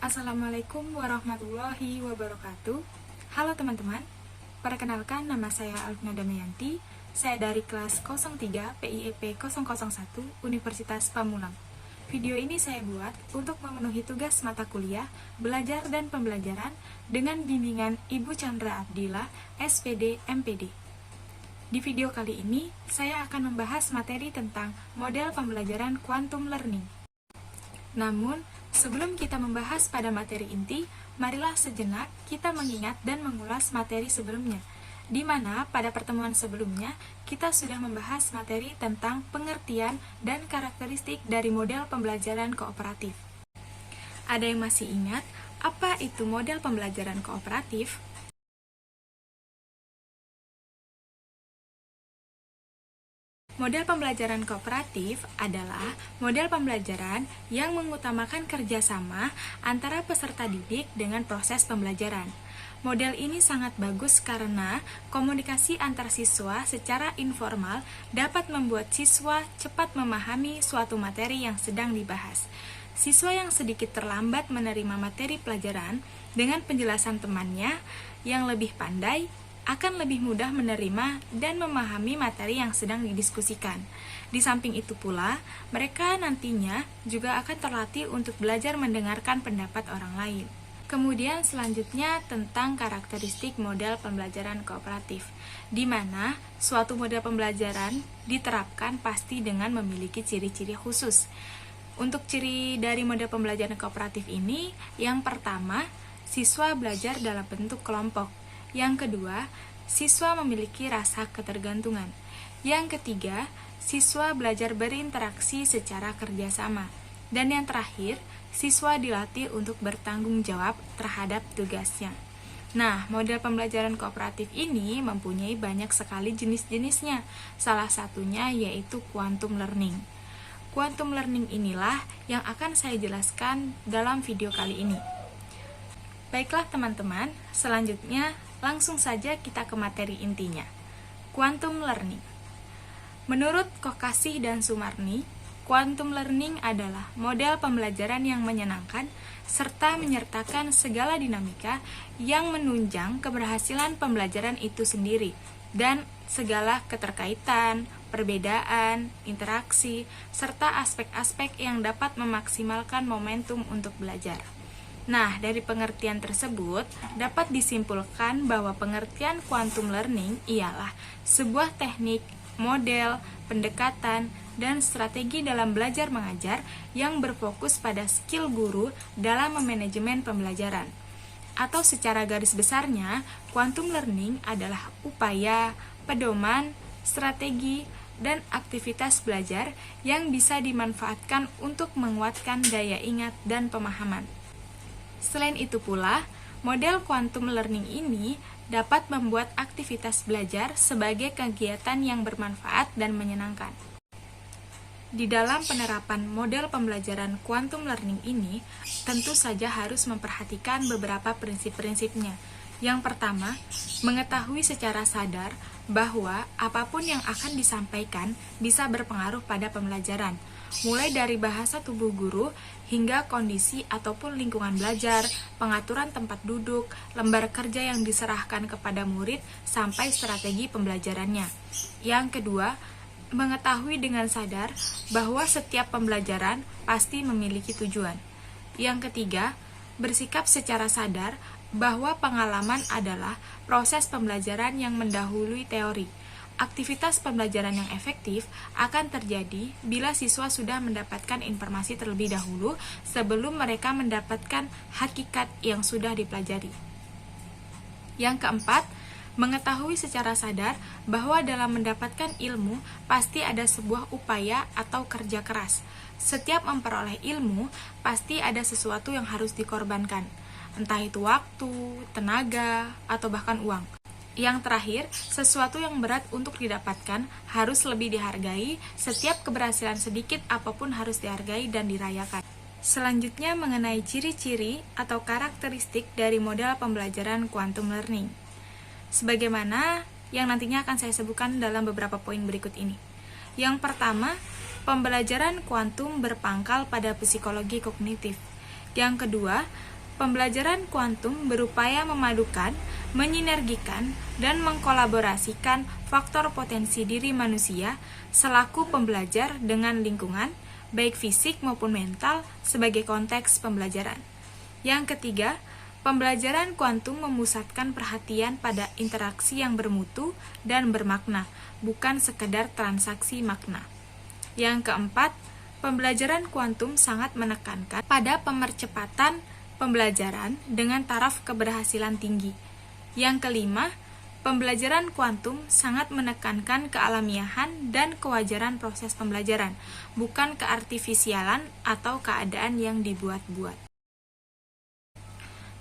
Assalamualaikum warahmatullahi wabarakatuh. Halo teman-teman, perkenalkan nama saya Alvina Damayanti. Saya dari kelas 03 PIEP 001 Universitas Pamulang. Video ini saya buat untuk memenuhi tugas mata kuliah Belajar dan Pembelajaran dengan bimbingan Ibu Chandra Abdillah, SPD, MPD. Di video kali ini, saya akan membahas materi tentang model pembelajaran quantum learning. Namun, sebelum kita membahas pada materi inti, marilah sejenak kita mengingat dan mengulas materi sebelumnya, di mana pada pertemuan sebelumnya kita sudah membahas materi tentang pengertian dan karakteristik dari model pembelajaran kooperatif. Ada yang masih ingat apa itu model pembelajaran kooperatif? Model pembelajaran kooperatif adalah model pembelajaran yang mengutamakan kerjasama antara peserta didik dengan proses pembelajaran. Model ini sangat bagus karena komunikasi antar siswa secara informal dapat membuat siswa cepat memahami suatu materi yang sedang dibahas. Siswa yang sedikit terlambat menerima materi pelajaran dengan penjelasan temannya yang lebih pandai akan lebih mudah menerima dan memahami materi yang sedang didiskusikan. Di samping itu pula, mereka nantinya juga akan terlatih untuk belajar mendengarkan pendapat orang lain. Kemudian selanjutnya tentang karakteristik model pembelajaran kooperatif, di mana suatu model pembelajaran diterapkan pasti dengan memiliki ciri-ciri khusus. Untuk ciri dari model pembelajaran kooperatif ini, yang pertama, siswa belajar dalam bentuk kelompok. Yang kedua, siswa memiliki rasa ketergantungan. Yang ketiga, siswa belajar berinteraksi secara kerjasama. Dan yang terakhir, siswa dilatih untuk bertanggung jawab terhadap tugasnya. Nah, model pembelajaran kooperatif ini mempunyai banyak sekali jenis-jenisnya. Salah satunya yaitu quantum learning. Quantum learning inilah yang akan saya jelaskan dalam video kali ini. Baiklah teman-teman, selanjutnya langsung saja kita ke materi intinya. Quantum learning. Menurut Kokasih dan Sumarni, quantum learning adalah model pembelajaran yang menyenangkan serta menyertakan segala dinamika yang menunjang keberhasilan pembelajaran itu sendiri dan segala keterkaitan, perbedaan, interaksi, serta aspek-aspek yang dapat memaksimalkan momentum untuk belajar. Nah, dari pengertian tersebut, dapat disimpulkan bahwa pengertian quantum learning ialah sebuah teknik, model, pendekatan, dan strategi dalam belajar mengajar yang berfokus pada skill guru dalam memanajemen pembelajaran. Atau secara garis besarnya, quantum learning adalah upaya, pedoman, strategi, dan aktivitas belajar yang bisa dimanfaatkan untuk menguatkan daya ingat dan pemahaman. Selain itu pula, model quantum learning ini dapat membuat aktivitas belajar sebagai kegiatan yang bermanfaat dan menyenangkan. Di dalam penerapan model pembelajaran quantum learning ini, tentu saja harus memperhatikan beberapa prinsip-prinsipnya. Yang pertama, mengetahui secara sadar bahwa apapun yang akan disampaikan bisa berpengaruh pada pembelajaran, mulai dari bahasa tubuh guru hingga kondisi ataupun lingkungan belajar, pengaturan tempat duduk, lembar kerja yang diserahkan kepada murid, sampai strategi pembelajarannya. Yang kedua, mengetahui dengan sadar bahwa setiap pembelajaran pasti memiliki tujuan. Yang ketiga, bersikap secara sadar bahwa pengalaman adalah proses pembelajaran yang mendahului teori. Aktivitas pembelajaran yang efektif akan terjadi bila siswa sudah mendapatkan informasi terlebih dahulu sebelum mereka mendapatkan hakikat yang sudah dipelajari. Yang keempat, mengetahui secara sadar bahwa dalam mendapatkan ilmu pasti ada sebuah upaya atau kerja keras. Setiap memperoleh ilmu pasti ada sesuatu yang harus dikorbankan, entah itu waktu, tenaga, atau bahkan uang. Yang terakhir, sesuatu yang berat untuk didapatkan harus lebih dihargai, setiap keberhasilan sedikit apapun harus dihargai dan dirayakan. Selanjutnya mengenai ciri-ciri atau karakteristik dari model pembelajaran quantum learning. Sebagaimana yang nantinya akan saya sebutkan dalam beberapa poin berikut ini. Yang pertama, pembelajaran kuantum berpangkal pada psikologi kognitif. Yang kedua, Pembelajaran kuantum berupaya memadukan, menyinergikan, dan mengkolaborasikan faktor potensi diri manusia selaku pembelajar dengan lingkungan, baik fisik maupun mental, sebagai konteks pembelajaran. Yang ketiga, pembelajaran kuantum memusatkan perhatian pada interaksi yang bermutu dan bermakna, bukan sekedar transaksi makna. Yang keempat, pembelajaran kuantum sangat menekankan pada pemercepatan pembelajaran dengan taraf keberhasilan tinggi. Yang kelima, pembelajaran kuantum sangat menekankan kealamiahan dan kewajaran proses pembelajaran, bukan keartifisialan atau keadaan yang dibuat-buat.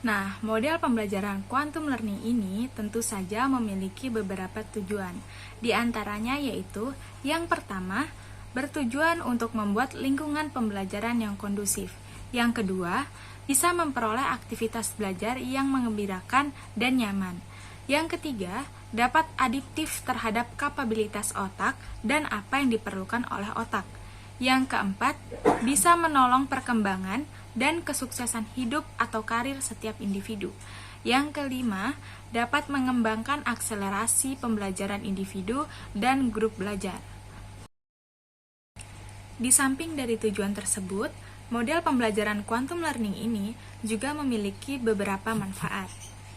Nah, model pembelajaran quantum learning ini tentu saja memiliki beberapa tujuan. Di antaranya yaitu, yang pertama, bertujuan untuk membuat lingkungan pembelajaran yang kondusif. Yang kedua, bisa memperoleh aktivitas belajar yang menggembirakan dan nyaman. Yang ketiga, dapat adiktif terhadap kapabilitas otak dan apa yang diperlukan oleh otak. Yang keempat, bisa menolong perkembangan dan kesuksesan hidup atau karir setiap individu. Yang kelima, dapat mengembangkan akselerasi pembelajaran individu dan grup belajar. Di samping dari tujuan tersebut, model pembelajaran quantum learning ini juga memiliki beberapa manfaat.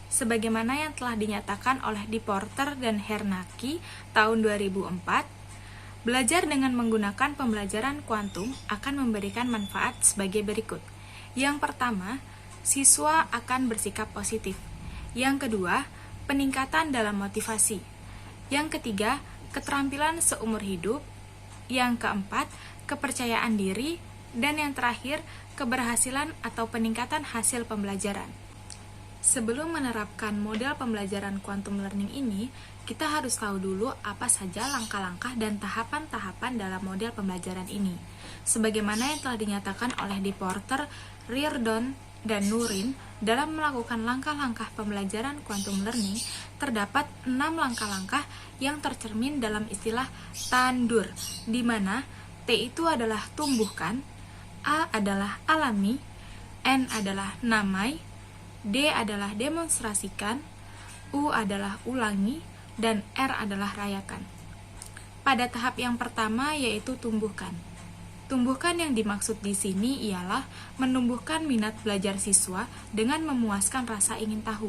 Sebagaimana yang telah dinyatakan oleh D. Porter dan Hernacki tahun 2004, belajar dengan menggunakan pembelajaran kuantum akan memberikan manfaat sebagai berikut. Yang pertama, siswa akan bersikap positif. Yang kedua, peningkatan dalam motivasi. Yang ketiga, keterampilan seumur hidup. Yang keempat, kepercayaan diri. Dan yang terakhir, keberhasilan atau peningkatan hasil pembelajaran. Sebelum menerapkan model pembelajaran quantum learning ini, kita harus tahu dulu apa saja langkah-langkah dan tahapan-tahapan dalam model pembelajaran ini. Sebagaimana yang telah dinyatakan oleh D. Porter, Reardon, dan Nurin, dalam melakukan langkah-langkah pembelajaran quantum learning, terdapat 6 langkah-langkah yang tercermin dalam istilah tandur, di mana T itu adalah tumbuhkan, A adalah alami, N adalah namai, D adalah demonstrasikan, U adalah ulangi, dan R adalah rayakan. Pada tahap yang pertama yaitu tumbuhkan. Tumbuhkan yang dimaksud di sini ialah menumbuhkan minat belajar siswa dengan memuaskan rasa ingin tahu.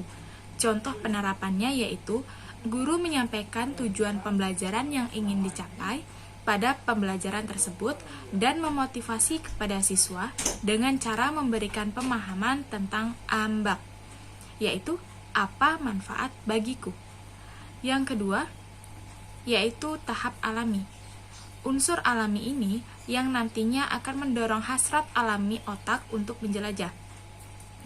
Contoh penerapannya yaitu guru menyampaikan tujuan pembelajaran yang ingin dicapai pada pembelajaran tersebut dan memotivasi kepada siswa dengan cara memberikan pemahaman tentang ambak, yaitu apa manfaat bagiku. Yang kedua, yaitu tahap alami. Unsur alami ini yang nantinya akan mendorong hasrat alami otak untuk menjelajah.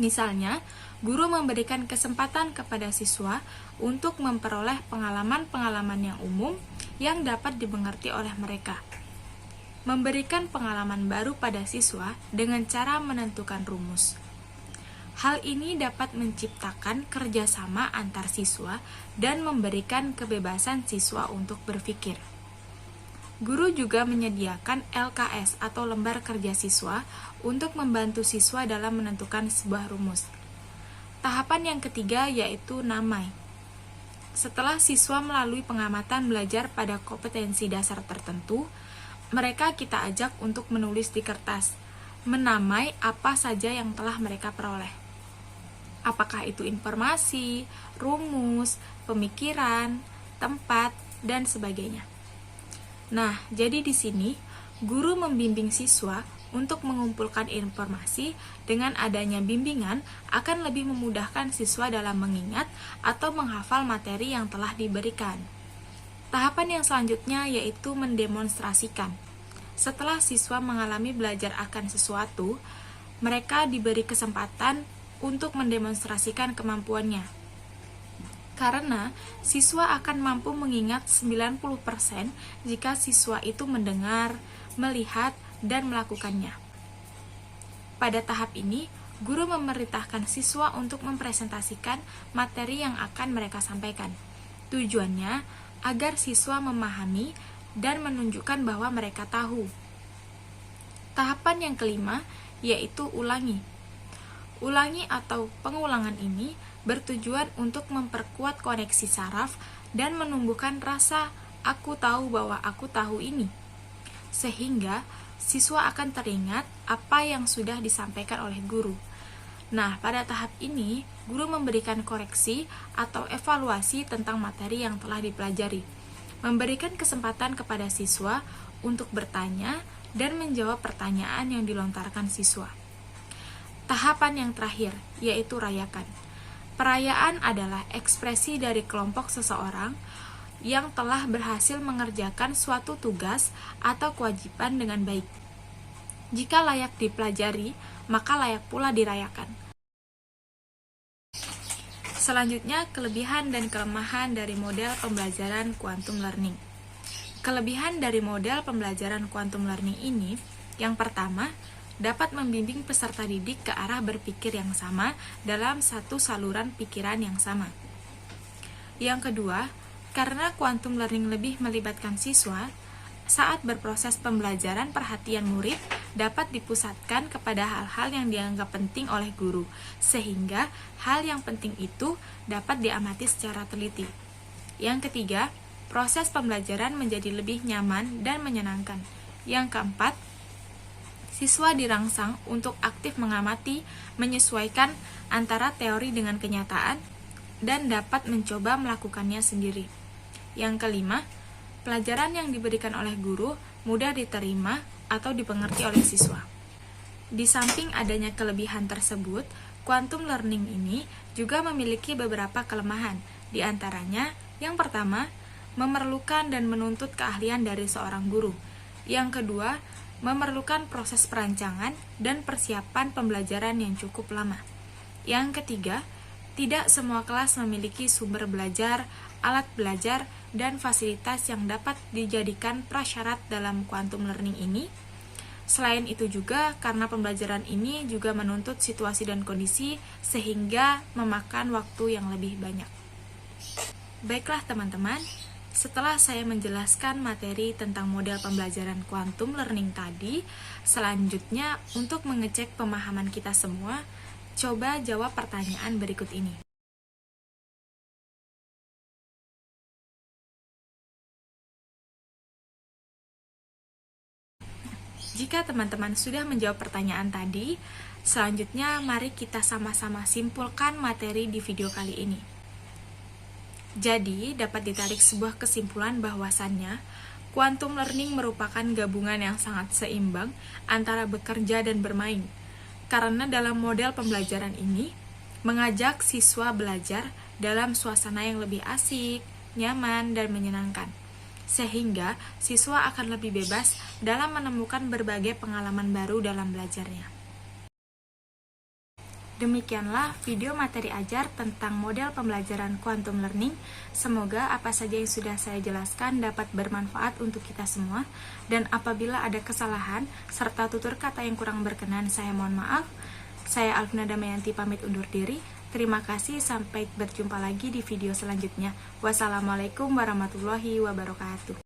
Misalnya, guru memberikan kesempatan kepada siswa untuk memperoleh pengalaman-pengalaman yang umum yang dapat dimengerti oleh mereka. Memberikan pengalaman baru pada siswa dengan cara menentukan rumus. Hal ini dapat menciptakan kerjasama antar siswa dan memberikan kebebasan siswa untuk berpikir. Guru juga menyediakan LKS atau lembar kerja siswa untuk membantu siswa dalam menentukan sebuah rumus. Tahapan yang ketiga yaitu namai. Setelah siswa melalui pengamatan belajar pada kompetensi dasar tertentu, mereka kita ajak untuk menulis di kertas, menamai apa saja yang telah mereka peroleh. Apakah itu informasi, rumus, pemikiran, tempat, dan sebagainya. Nah, jadi di sini guru membimbing siswa untuk mengumpulkan informasi. Dengan adanya bimbingan akan lebih memudahkan siswa dalam mengingat atau menghafal materi yang telah diberikan. Tahapan yang selanjutnya yaitu mendemonstrasikan. Setelah siswa mengalami belajar akan sesuatu, mereka diberi kesempatan untuk mendemonstrasikan kemampuannya. Karena siswa akan mampu mengingat 90% jika siswa itu mendengar, melihat, dan melakukannya. Pada tahap ini, guru memerintahkan siswa untuk mempresentasikan materi yang akan mereka sampaikan. Tujuannya agar siswa memahami dan menunjukkan bahwa mereka tahu. Tahapan yang kelima yaitu ulangi. Ulangi atau pengulangan ini bertujuan untuk memperkuat koneksi saraf dan menumbuhkan rasa aku tahu bahwa aku tahu ini, sehingga siswa akan teringat apa yang sudah disampaikan oleh guru. Nah, pada tahap ini, guru memberikan koreksi atau evaluasi tentang materi yang telah dipelajari, memberikan kesempatan kepada siswa untuk bertanya dan menjawab pertanyaan yang dilontarkan siswa. Tahapan yang terakhir, yaitu rayakan. Perayaan adalah ekspresi dari kelompok seseorang yang telah berhasil mengerjakan suatu tugas atau kewajiban dengan baik. Jika layak dipelajari, maka layak pula dirayakan. Selanjutnya, kelebihan dan kelemahan dari model pembelajaran quantum learning. Kelebihan dari model pembelajaran quantum learning ini, yang pertama, dapat membimbing peserta didik ke arah berpikir yang sama dalam satu saluran pikiran yang sama. Yang kedua, karena quantum learning lebih melibatkan siswa, saat berproses pembelajaran perhatian murid dapat dipusatkan kepada hal-hal yang dianggap penting oleh guru, sehingga hal yang penting itu dapat diamati secara teliti. Yang ketiga, proses pembelajaran menjadi lebih nyaman dan menyenangkan. Yang keempat, siswa dirangsang untuk aktif mengamati, menyesuaikan antara teori dengan kenyataan, dan dapat mencoba melakukannya sendiri. Yang kelima, pelajaran yang diberikan oleh guru mudah diterima atau dipengerti oleh siswa. Di samping adanya kelebihan tersebut, quantum learning ini juga memiliki beberapa kelemahan. Di antaranya, yang pertama, memerlukan dan menuntut keahlian dari seorang guru. Yang kedua, memerlukan proses perancangan dan persiapan pembelajaran yang cukup lama. Yang ketiga, tidak semua kelas memiliki sumber belajar, alat belajar, dan fasilitas yang dapat dijadikan prasyarat dalam quantum learning ini. Selain itu juga, karena pembelajaran ini juga menuntut situasi dan kondisi, sehingga memakan waktu yang lebih banyak. Baiklah teman-teman, setelah saya menjelaskan materi tentang model pembelajaran quantum learning tadi, selanjutnya untuk mengecek pemahaman kita semua, coba jawab pertanyaan berikut ini. Jika teman-teman sudah menjawab pertanyaan tadi, selanjutnya mari kita sama-sama simpulkan materi di video kali ini. Jadi, dapat ditarik sebuah kesimpulan bahwasannya, quantum learning merupakan gabungan yang sangat seimbang antara bekerja dan bermain. Karena dalam model pembelajaran ini, mengajak siswa belajar dalam suasana yang lebih asik, nyaman, dan menyenangkan. Sehingga, siswa akan lebih bebas dalam menemukan berbagai pengalaman baru dalam belajarnya. Demikianlah video materi ajar tentang model pembelajaran quantum learning. Semoga apa saja yang sudah saya jelaskan dapat bermanfaat untuk kita semua. Dan apabila ada kesalahan serta tutur kata yang kurang berkenan, saya mohon maaf. Saya Alvina Damayanti pamit undur diri. Terima kasih, sampai berjumpa lagi di video selanjutnya. Wassalamualaikum warahmatullahi wabarakatuh.